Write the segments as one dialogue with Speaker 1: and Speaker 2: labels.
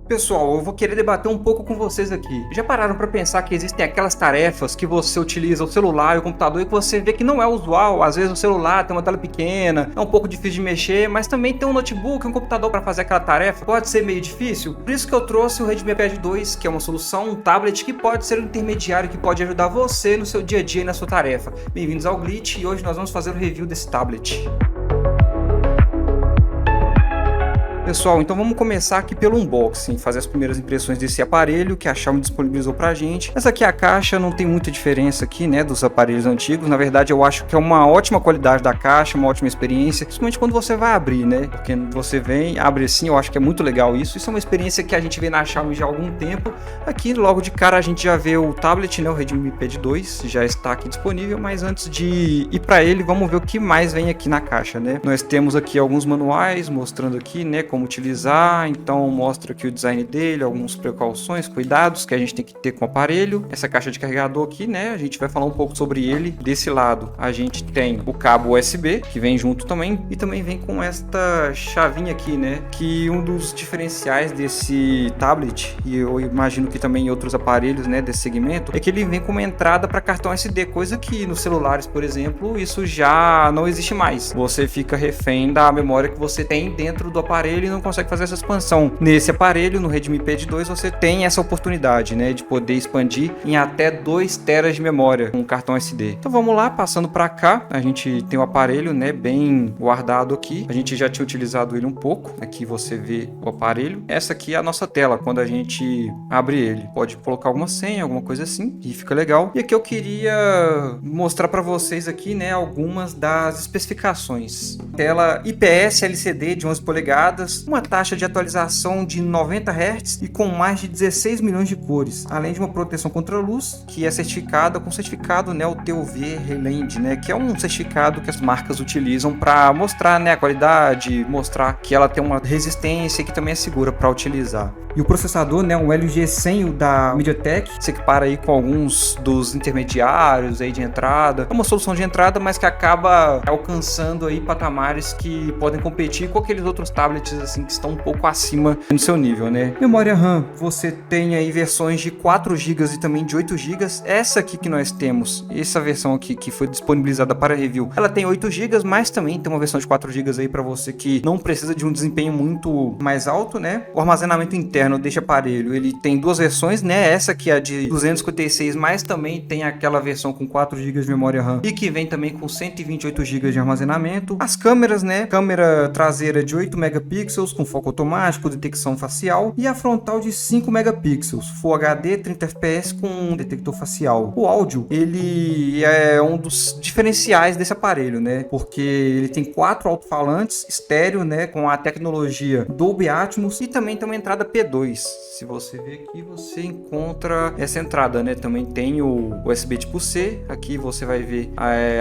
Speaker 1: Pessoal, eu vou querer debater um pouco com vocês aqui. Já pararam para pensar que existem aquelas tarefas que você utiliza o celular e o computador e que você vê que não é usual? Às vezes o celular tem uma tela pequena, é um pouco difícil de mexer, mas também tem um notebook, um computador para fazer aquela tarefa. Pode ser meio difícil? Por isso que eu trouxe o Redmi Pad 2, que é uma solução, um tablet que pode ser um intermediário que pode ajudar você no seu dia a dia e na sua tarefa. Bem-vindos ao Glitch e hoje nós vamos fazer o review desse tablet. Pessoal, então vamos começar aqui pelo unboxing, fazer as primeiras impressões desse aparelho que a Xiaomi disponibilizou pra gente. Essa aqui é a caixa, não tem muita diferença aqui, né, dos aparelhos antigos. Na verdade, eu acho que é uma ótima qualidade da caixa, uma ótima experiência, principalmente quando você vai abrir, né, porque você vem, abre assim, eu acho que é muito legal isso. Isso é uma experiência que a gente vê na Xiaomi já há algum tempo. Aqui, logo de cara, a gente já vê o tablet, né, o Redmi Pad 2, já está aqui disponível, mas antes de ir para ele, vamos ver o que mais vem aqui na caixa, né. Nós temos aqui alguns manuais mostrando aqui, né, como utilizar, então mostra aqui o design dele, algumas precauções, cuidados que a gente tem que ter com o aparelho. Essa caixa de carregador aqui, né, a gente vai falar um pouco sobre ele. Desse lado a gente tem o cabo USB, que vem junto também, e também vem com esta chavinha aqui, né, que um dos diferenciais desse tablet, e eu imagino que também em outros aparelhos, né, desse segmento, é que ele vem com uma entrada para cartão SD, coisa que nos celulares, por exemplo, isso já não existe mais. Você fica refém da memória que você tem dentro do aparelho e não consegue fazer essa expansão. Nesse aparelho, no Redmi Pad 2, você tem essa oportunidade, né, de poder expandir em até 2 TB de memória com o cartão SD. Então vamos lá, passando para cá, a gente tem o aparelho, né, bem guardado aqui. A gente já tinha utilizado ele um pouco. Aqui você vê o aparelho. Essa aqui é a nossa tela quando a gente abre ele. Pode colocar alguma senha, alguma coisa assim, e fica legal. E aqui eu queria mostrar para vocês aqui, né, algumas das especificações. Tela IPS LCD de 11 polegadas, uma taxa de atualização de 90 Hz e com mais de 16 milhões de cores, além de uma proteção contra a luz, que é certificada com certificado, né, o TUV Reland, né, que é um certificado que as marcas utilizam para mostrar, né, a qualidade, mostrar que ela tem uma resistência e que também é segura para utilizar. E o processador, né, um LG 100 da MediaTek, se equipara aí com alguns dos intermediários aí de entrada. É uma solução de entrada, mas que acaba alcançando aí patamares que podem competir com aqueles outros tablets assim que estão um pouco acima do seu nível, né? Memória RAM, você tem aí versões de 4 GB e também de 8 GB. Essa aqui que nós temos, essa versão aqui que foi disponibilizada para review, ela tem 8 GB, mas também tem uma versão de 4 GB aí para você que não precisa de um desempenho muito mais alto, né? O armazenamento interno deste aparelho, ele tem duas versões, né? Essa aqui é a de 256, mas também tem aquela versão com 4 GB de memória RAM e que vem também com 128 GB de armazenamento. As câmeras, né? Câmera traseira de 8 megapixels com foco automático, detecção facial, e a frontal de 5 megapixels, Full HD, 30 fps com um detector facial. O áudio, ele é um dos diferenciais desse aparelho, né? Porque ele tem 4 alto-falantes estéreo, né? Com a tecnologia Dolby Atmos e também tem uma entrada P2. Se você ver aqui, você encontra essa entrada, né? Também tem o USB tipo C. Aqui você vai ver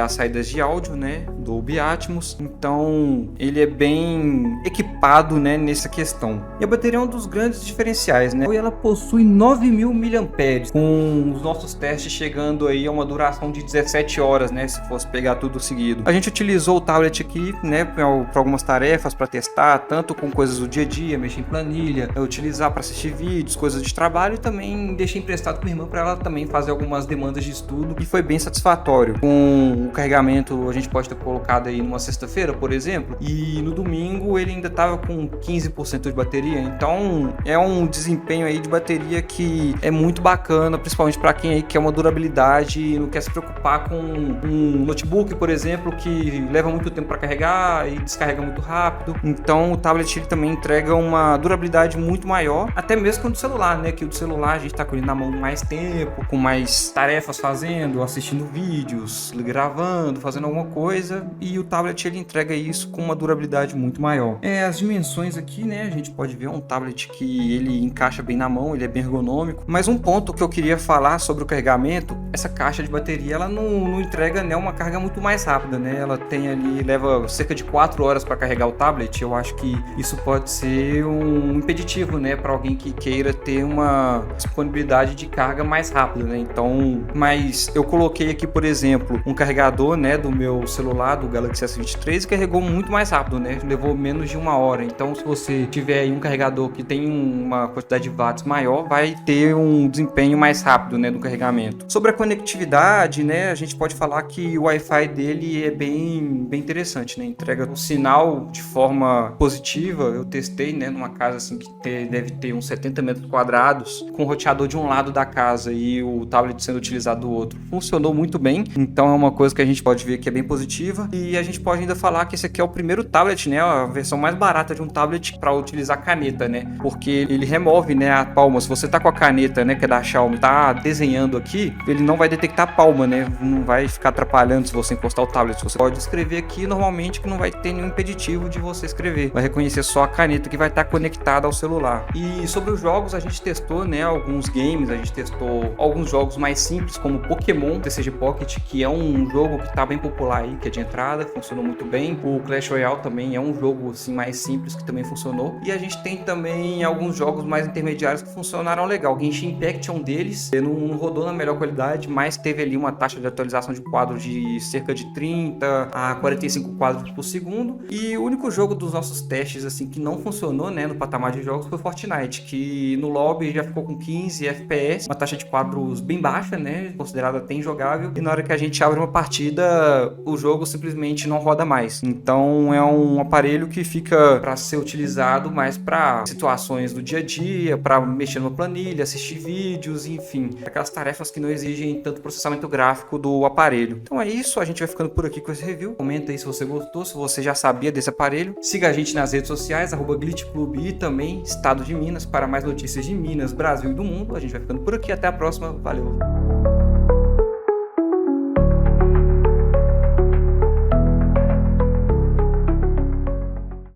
Speaker 1: as saídas de áudio, né? Dolby Atmos. Então, ele é bem equipado, né, nessa questão. E a bateria é um dos grandes diferenciais, né? E ela possui 9.000 mAh, com os nossos testes chegando aí a uma duração de 17 horas, né? Se fosse pegar tudo seguido. A gente utilizou o tablet aqui, né, para algumas tarefas, para testar, tanto com coisas do dia a dia, mexer em planilha, utilizar para assistir vídeos, coisas de trabalho, e também deixei emprestado com minha irmã para ela também fazer algumas demandas de estudo, e foi bem satisfatório. Com o carregamento, a gente pode ter colocado aí numa sexta-feira, por exemplo, e no domingo ele ainda estava com 15% de bateria, então é um desempenho aí de bateria que é muito bacana, principalmente para quem aí quer uma durabilidade e não quer se preocupar com um notebook, por exemplo, que leva muito tempo para carregar e descarrega muito rápido. Então o tablet ele também entrega uma durabilidade muito maior, até mesmo que o do celular, né? Que o do celular a gente tá com ele na mão mais tempo, com mais tarefas fazendo, assistindo vídeos, gravando, fazendo alguma coisa, e o tablet ele entrega isso com uma durabilidade muito maior. As dimensões aqui, né? A gente pode ver um tablet que ele encaixa bem na mão, ele é bem ergonômico. Mas um ponto que eu queria falar sobre o carregamento essa caixa de bateria ela não entrega, né, uma carga muito mais rápida, né? Ela tem ali, leva cerca de 4 horas para carregar o tablet. Eu acho que isso pode ser um impeditivo, né, para alguém que queira ter uma disponibilidade de carga mais rápida, né? Então, mas eu coloquei aqui, por exemplo, um carregador, né, do meu celular, do Galaxy S23, e carregou muito mais rápido, né? Levou menos de 1 hora. Então, se você tiver aí um carregador que tem uma quantidade de watts maior, vai ter um desempenho mais rápido, né, do carregamento. Sobre a conectividade, né, a gente pode falar que o Wi-Fi dele é bem interessante, né? Entrega um sinal de forma positiva. Eu testei, né, numa casa assim que deve ter uns 70 metros quadrados, com o roteador de um lado da casa e o tablet sendo utilizado do outro. Funcionou muito bem, então é uma coisa que a gente pode ver que é bem positiva. E a gente pode ainda falar que esse aqui é o primeiro tablet, né, a versão mais barata de um tablet para utilizar caneta, né, porque ele remove, né, a palma. Se você tá com a caneta, né, que é da Xiaomi, tá desenhando aqui, ele não vai detectar a palma, né, não vai ficar atrapalhando se você encostar o tablet. Você pode escrever aqui normalmente, que não vai ter nenhum impeditivo de você escrever, vai reconhecer só a caneta que vai estar conectada ao celular. E sobre os jogos, a gente testou, né, alguns games, a gente testou alguns jogos mais simples, como Pokémon TCG Pocket, que é um jogo que tá bem popular aí, que é de entrada, funcionou muito bem. O Clash Royale também é um jogo assim mais simples, que também funcionou. E a gente tem também alguns jogos mais intermediários que funcionaram legal. Genshin Impact é um deles, não rodou na melhor qualidade, mas teve ali uma taxa de atualização de quadro de cerca de 30 a 45 quadros por segundo. E o único jogo dos nossos testes assim que não funcionou, né, no patamar de jogos foi Fortnite, que no lobby já ficou com 15 FPS, uma taxa de quadros bem baixa, né, considerada até injogável, e na hora que a gente abre uma partida, o jogo simplesmente não roda mais. Então é um aparelho que fica para ser utilizado mais para situações do dia a dia, para mexer numa planilha, assistir vídeos, enfim, aquelas tarefas que não exigem tanto processamento gráfico do aparelho. Então é isso, a gente vai ficando por aqui com esse review. Comenta aí se você gostou, se você já sabia desse aparelho. Siga a gente nas redes sociais, @glitchclub, e também Estado de Minas, para mais notícias de Minas, Brasil e do mundo. A gente vai ficando por aqui, até a próxima, valeu!